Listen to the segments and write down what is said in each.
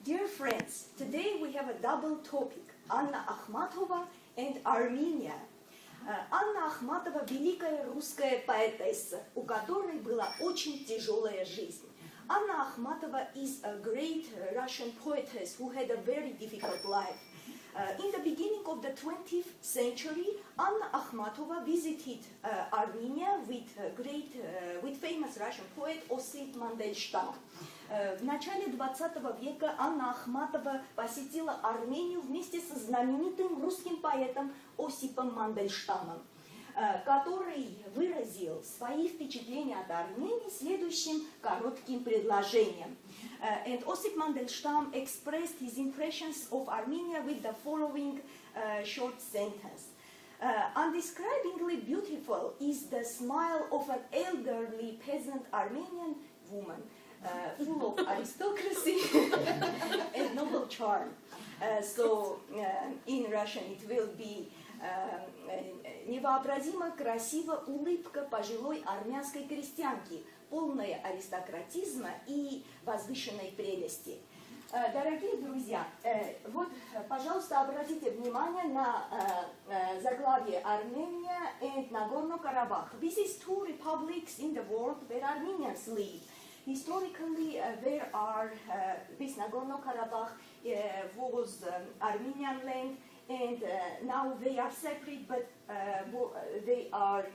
Dear friends, today we have a double topic, Anna Akhmatova and Armenia. Анна Ахматова – великая русская поэтесса, у которой была очень тяжелая жизнь. Anna Akhmatova is a great Russian poetess who had a very difficult life. In the beginning of the 20th century, Anna Akhmatova visited Armenia with famous Russian poet Осип Мандельштам. В начале 20 века Анна Ахматова посетила Армению вместе со знаменитым русским поэтом Осипом Мандельштамом, который выразил свои впечатления от Армении следующим коротким предложением. And Osip Mandelstam expressed his impressions of Armenia with the following short sentence. Undescribably beautiful is the smile of an elderly peasant Armenian woman, full of aristocracy and noble charm. So in Russian it will be невообразимо красива улыбка пожилой армянской крестьянки, полная аристократизма и возвышенной прелести. Дорогие друзья, вот, пожалуйста, обратите внимание на заглавие Armenia and Nagorno-Karabakh. This is two republics in the world where Armenians live. Historically, there are this Nagorno-Karabakh was Armenian land, and now they are separate, but they are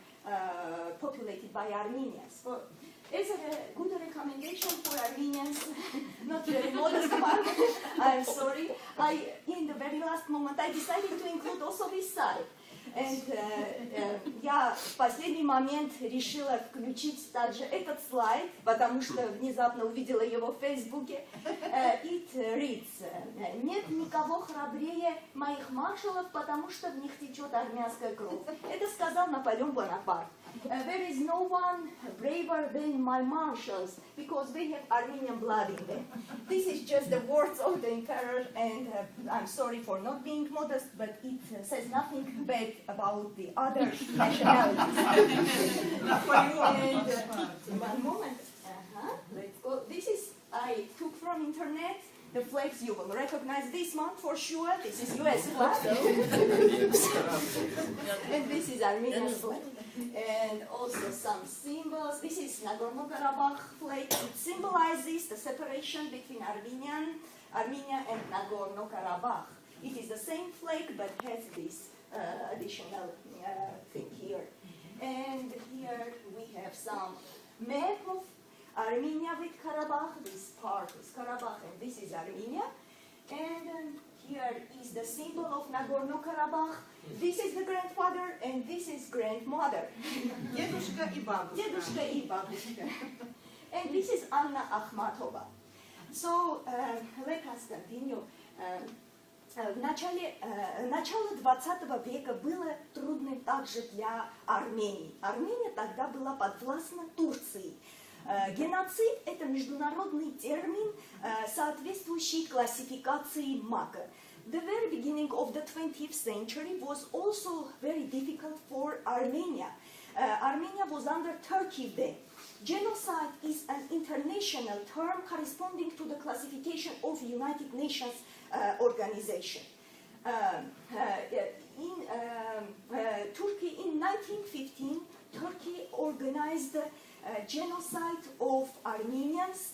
populated by Armenians. As a good recommendation for Armenians, not very modest one, I'm sorry, in the very last moment I decided to include also this side. And я в последний момент решила включить также этот слайд, потому что внезапно увидела его в Фейсбуке. It reads: «Нет никого храбрее моих маршалов, потому что в них течет армянская кровь». Это сказал Наполеон Бонапарт. There is no one braver than my marshals, because they have Armenian blood in them. This is just the words of the emperor, and I'm sorry for not being modest, but it says nothing bad about the other nationalities. And one moment, let's go. This is, I took from internet. The flags, you will recognize this one for sure. This is US flag. And this is Armenian flag. And also some symbols. This is Nagorno-Karabakh flag. It symbolizes the separation between Armenia and Nagorno-Karabakh. It is the same flag but has this additional thing here. And here we have some map of Armenia with Karabakh. This part is Karabakh and this is Armenia. And here is the symbol of Nagorno-Karabakh. This is the grandfather and this is grandmother. Дедушка и бабушка. Дедушка и бабушка. And this is Anna Akhmatova. So let us continue. Начало 20 века было трудным также для Армении. Армения тогда была подвластна Турции. Геноцид – это международный термин, соответствующий классификации МАКа. The very beginning of the 20th century was also very difficult for Armenia. Armenia was under Turkey then. Genocide is an international term corresponding to the classification of United Nations organization. In Turkey, in 1915, Turkey organized genocide of Armenians,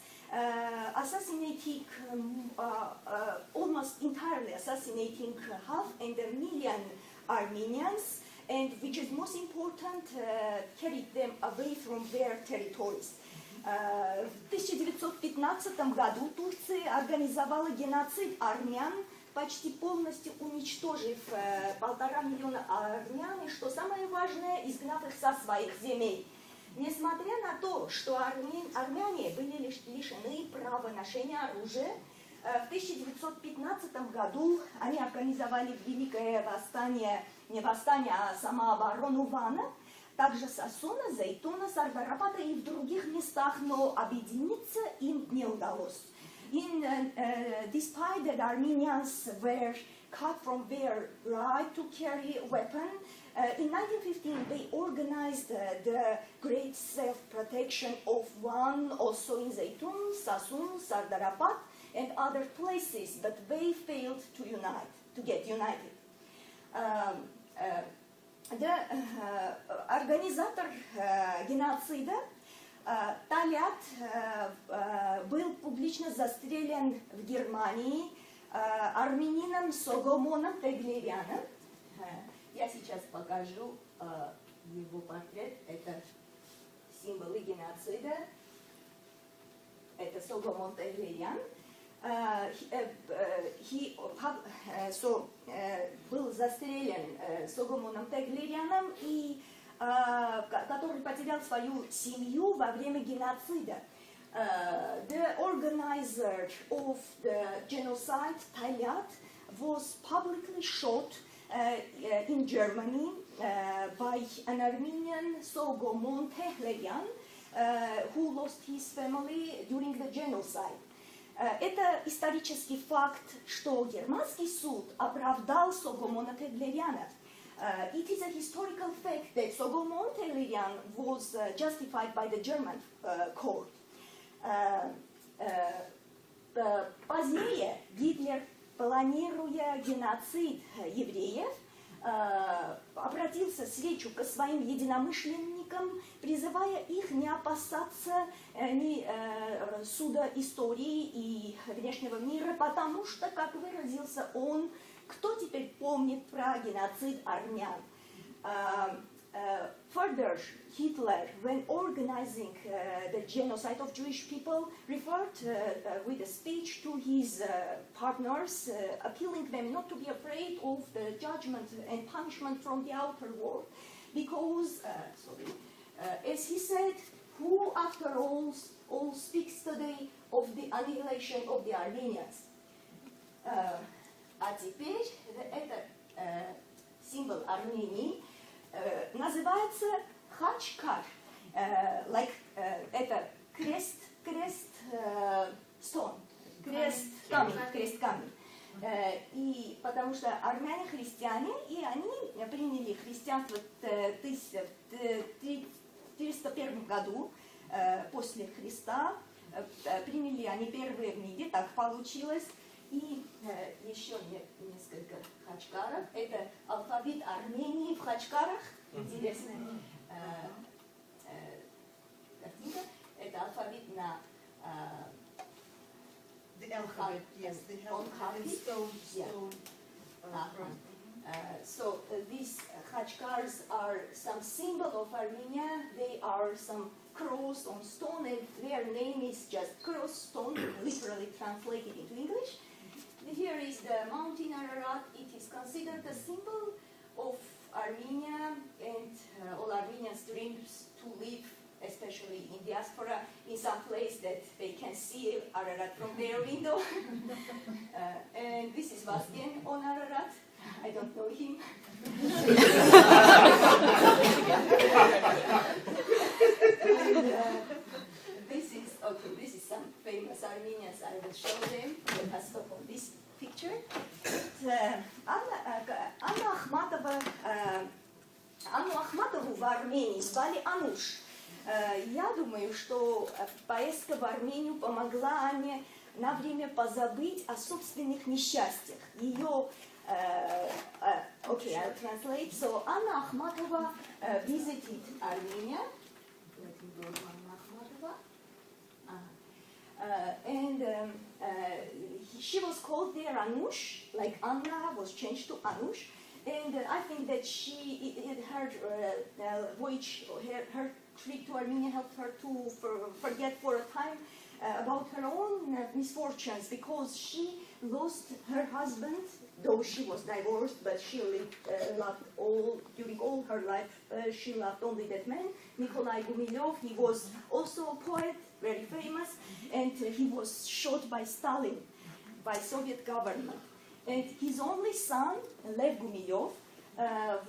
assassinating almost entirely assassinating 500,000 Armenians, and which is most important, carried them away from their territories. В 1915 году Турция организовала геноцид армян, почти полностью уничтожив 1,5 миллиона армян, и, что самое важное, изгнав их со своих земель. Несмотря на то, что армяне были лишены права ношения оружия, в 1915 году они организовали великое восстание, не восстание, а самооборону Вана, также Сосуна, Зайтуна, Сардарапата и в других местах, но объединиться им не удалось. Despite that Armenians were cut from their right to carry a weapon, in 1915 they organized the great self-protection of Van, also in Zeytun, Sasun, Sardarapat, and other places, but they failed to get united. Организатор геноцида Талят был публично застрелен в Германии армянином Согомоном Теглеряном. Я сейчас покажу его портрет. Это символы геноцида. Это Согомон Теглерян. Был застрелен Согомоном Теглеряном, который потерял свою семью во время геноцида. The organizer of the genocide, Talat, was publicly shot in Germany by an Armenian Sogomon Teglerian, who lost his family during the genocide. Это исторический факт, что германский суд оправдал Согомона Теглеряна. It is a historical fact that Sogomon Teglerian was justified by the German court. Позднее Гитлер, планируя геноцид евреев, обратился с речью к своим единомышленникам, призывая их не опасаться ни суда истории и внешнего мира, потому что, как выразился он, кто теперь помнит про геноцид армян? Further, Hitler, when organizing the genocide of Jewish people, referred with a speech to his partners, appealing them not to be afraid of the judgment and punishment from the outer world, because, as he said, who after all speaks today of the annihilation of the Armenians? А теперь это символ Армении. Называется хачкар, это крест камень. И потому что армяне христиане, и они приняли христианство в 401 году после Христа. Приняли они первые в мире, так получилось. И еще несколько хачкаров. Это алфавит Армении в хачкарах. Интересная картинка. Это алфавит на The alphabet, yes, the alphabet, stone. So these khachkars are some symbol of Armenia. They are some cross on stone, and their name is just cross stone, literally translated into English. Here is the mountain Ararat. It is considered a symbol of Armenia, and all Armenians dreams to live, especially in diaspora, in some place that they can see Ararat from their window. And this is Vazgen on Ararat. I don't know him. This is some famous Armenians. I will show them. Let us stop on this picture. Анну Ахматову в Армении звали Ануш. Я думаю, что поездка в Армению помогла Анне на время позабыть о собственных несчастьях. Ее okay, I'll translate. So Anna Akhmatova visited Armenia. Let me go to Anna Akhmatova. And she was called there Anush, like Anna was changed to Anush. And I think that her voyage, her trip to Armenia helped her to forget for a time about her own misfortunes, because she lost her husband, though she was divorced, but she loved during all her life, she loved only that man, Nikolai Gumilyov. He was also a poet, very famous, and he was shot by Stalin, by Soviet government. And his only son, Lev Gumilyov,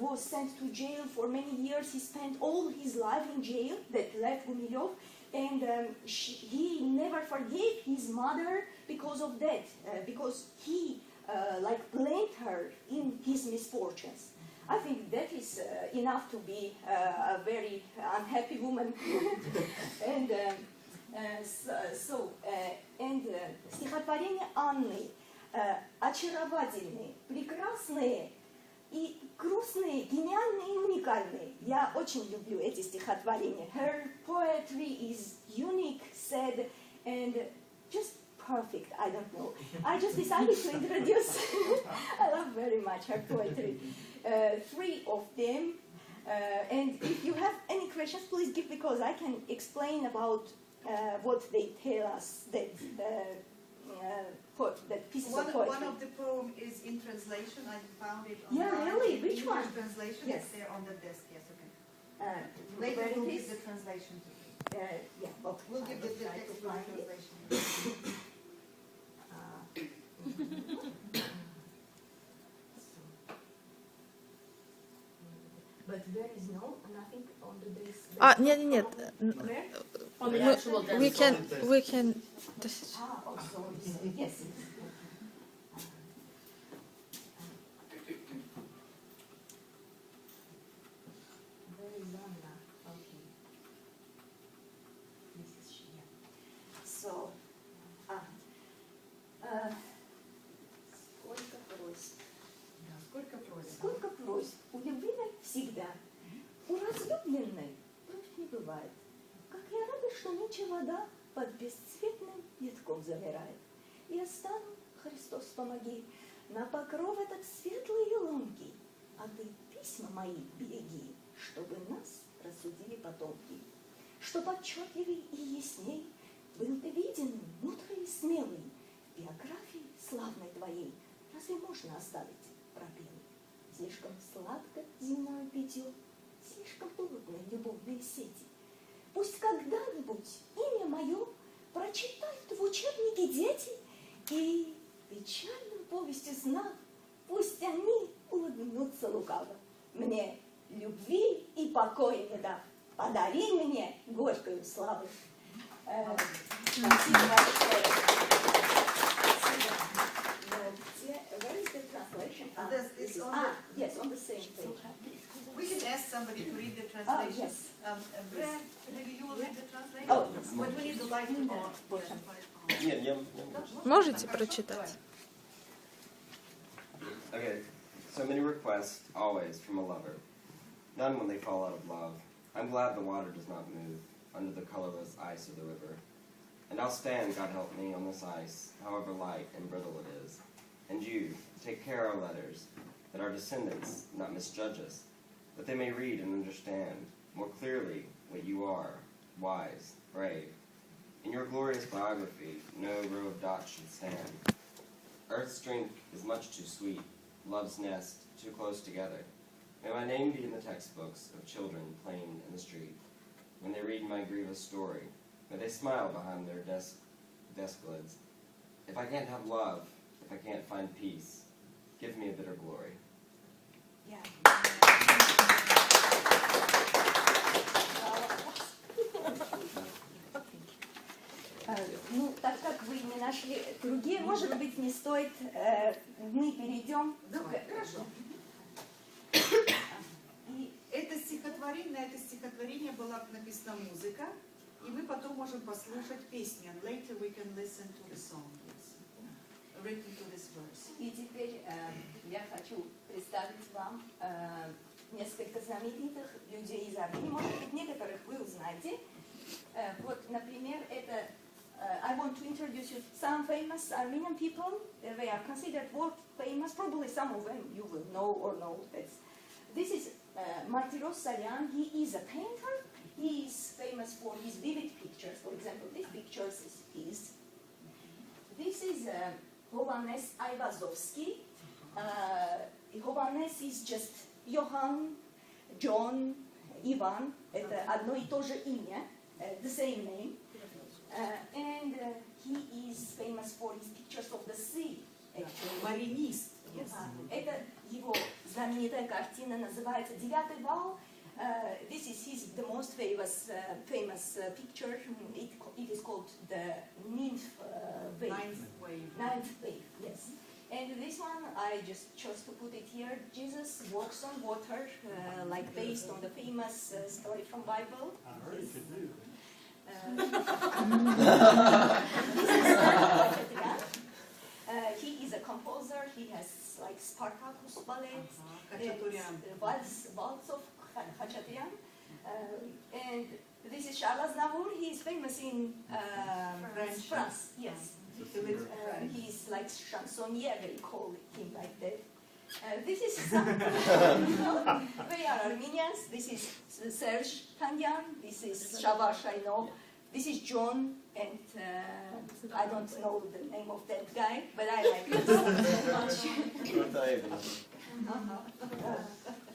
was sent to jail for many years. He spent all his life in jail, that Lev Gumilyov, and he never forgave his mother because of that, because he blamed her in his misfortunes. I think that is enough to be a very unhappy woman. And Стихотворения Анны очаровательные, прекрасные и грустные, гениальные и уникальные. Я очень люблю эти стихотворения. Her poetry is unique, sad, and just perfect. I don't know. I just decided to introduce. I love very much her poetry. 3 of them. And if you have any questions, please give, because I can explain about what they tell us, that pieces of poetry. One of the poem is in translation. I found it on really? Which English one? Translation. Yes. It's there on the desk. Yes, okay. Where Later it we'll is? give the translation to you. Yeah, well, We'll I give will the try to text for find it. translation. But there is nothing on the desk. Нет. Where? On the actual desk. We can. Oh, sorry. Yes. Very long now. Okay. This is here. So, сколько просьб? Да, сколько просьб? Сколько просьб у любимой всегда, у разлюбленной просьб не бывает. Как я рада, что нынче вода под бесцветным ветком замирает. Я стану, Христос, помоги, на покров этот светлый и ломкий, а ты письма мои береги, чтобы нас рассудили потомки. Чтоб отчетливей и ясней был ты виден, мудрый и смелый, в биографии славной твоей разве можно оставить пробелы? Слишком сладко земное питье, слишком плотные любовные сети. Пусть когда-нибудь имя мое прочитают в учебнике дети, и печальную повесть узнав, пусть они улыбнутся лукаво. Мне любви и покоя не дав, подари мне горькую славу. Спасибо большое. Where is the translation? It's on the, Yes, on the same page. we can ask somebody to read the translation. yes. Brad, maybe you will read the translation? Oh, yes. But we need the light on. Нет, я... Можете прочитать? Okay, so many requests, always, from a lover. None when they fall out of love. I'm glad the water does not move under the colorless ice of the river. And I'll stand, God help me, on this ice, however light and brittle it is. And you, take care our letters, that our descendants not misjudge us, that they may read and understand more clearly what you are, wise, brave. In your glorious biography, no row of dots should stand. Earth's drink is much too sweet, love's nest too close together. May my name be in the textbooks of children playing in the street. When they read my grievous story, may they smile behind their desk lids. If I can't have love, if I can't find peace, give me a bitter glory. Yeah. Ну, так как вы не нашли другие, может быть, не стоит, мы перейдем. Хорошо. На это стихотворение была написана музыка, и мы потом можем послушать песню. And later we can listen to the song, yes, written to this verse. И теперь я хочу представить вам несколько знаменитых людей из Армении. Может быть, некоторых вы узнаете. Вот, например, это I want to introduce you some famous Armenian people. They are considered world famous. Probably some of them you will know or know. This is Martiros Salyan. He is a painter. He is famous for his vivid pictures. For example, this picture is his. This is Hovannes Ayvazovsky. Hovannes is just Johann, John, Ivan. Это одно и то же имя. The same name. And he is famous for his pictures of the sea. Маринист. Yes. Это его знаменитая картина, называется «Девятый вал». This is the most famous picture. It is called the Ninth Wave. Ninth Wave, yes. And this one, I just chose to put it here. Jesus walks on water, like based on the famous story from Bible. He is a composer. He has like Spartacus ballets, Khachaturian. waltz of Khachaturian. And this is Charles Aznavour. He is famous in France. Yes. He's like chansonnier, they call him like that. This is some, they are Armenians. This is Serge Tanyan. This is Shavash, I know. This is John, and I don't know the name of that guy, but I like him so much.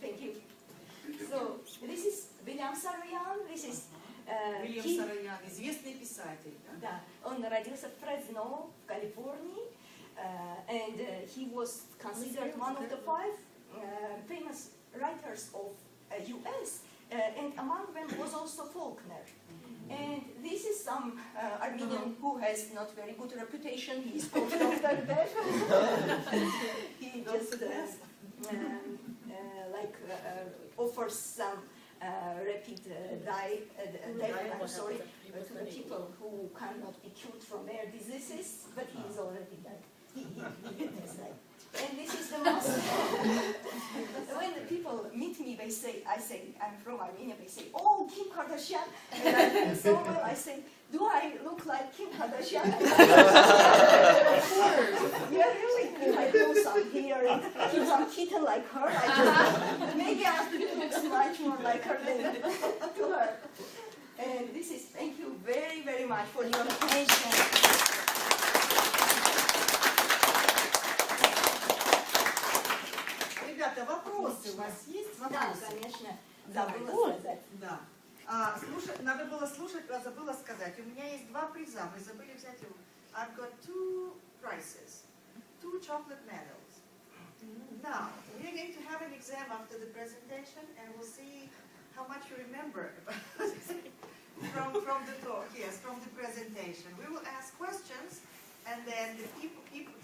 Thank you. So this is William Saroyan. This is William Saroyan, известный писатель. Да, он родился в Фресно, в Калифорнии, and he was considered one of the 5 famous writers of US, and among them was also Faulkner. And this is some Armenian who has not very good reputation. He is called Dr. Bev. He just offers some rapid death, I'm sorry, to the people who cannot be cured from their diseases, but he is already dead. He has died. And this is the most, when the people meet me, they say, I say, I'm from Armenia, they say, oh, Kim Kardashian, and I feel so well, I say, do I look like Kim Kardashian? Of course. Yeah, really, I do some hair and keep some kitten like her, I just, maybe I look much more like her than to her. And this is, thank you very, very much for your attention. Ребята, вопросы у вас есть? Да, Вопросы? конечно, забыла сказать. Да. Надо было слушать, забыла сказать. У меня есть 2 приза, мы забыли взять его. I've got 2 prizes, 2 chocolate medals. Now, we're going to have an exam after the presentation, and we'll see how much you remember from the talk, yes, from the presentation. We will ask questions, and then the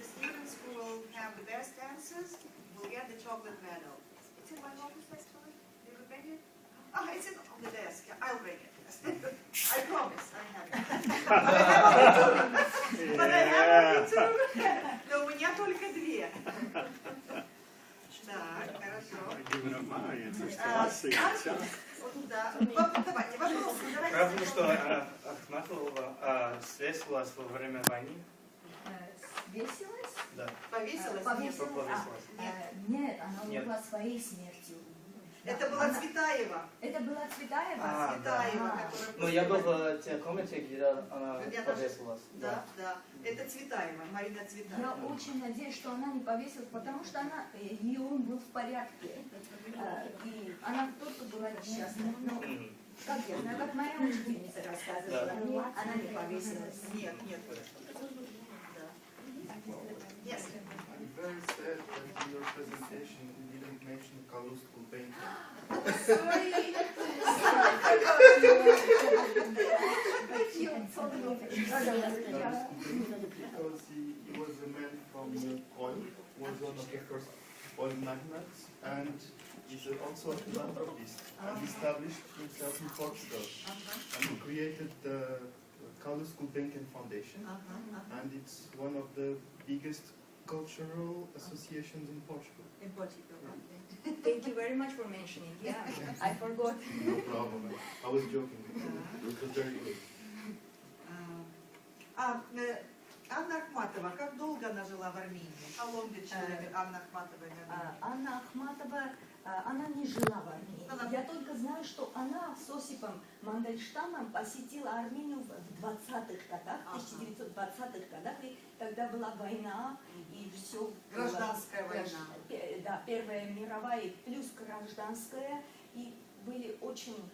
students who will have the best answers will get the chocolate medal. It's in my office, actually. Did you bring it? Oh, it's on the desk. I'll bring it. I promise, I have it. But I have only 2. Но у меня только 2. Так, хорошо. Да. Давайте, вопросы. Правда, что Ахматова свесилась во время войны? Веселась? Да. Повесилась? Повесилась? Нет, она умерла своей смертью. Это была Цветаева. Это была Цветаева? Цветаева, которая... Ну, я был в той комнате, где она повесилась. Да, да. Это Цветаева, Марина Цветаева. Я очень надеюсь, что она не повесилась, потому что ее ум был в порядке. И она только была несчастна. Но, как я знаю, как моя учительница рассказывала, она не повесилась. Нет. Yes. Very sad that in your presentation you didn't mention Kalu school painting. Sorry. Because he was a man from oil, was one of the first oil magnates, and is also a philanthropist, and established himself in Portugal, and he created the Kalu School Banking Foundation, and it's one of the biggest cultural associations in Portugal. In Portugal. Thank you very much for mentioning. Yeah, I forgot. No problem. I was joking with you. It was very good. Анна Ахматова, как долго она жила в Армении? How long did she live in Анна Ахматова? Анна Ахматова, она не жила в Армении. Я только знаю, что она с Осипом Мандельштамом посетила Армению в 20-х годах, 1920-х годах, и тогда была война, и все. Гражданская война. Да, Первая мировая плюс гражданская, и были очень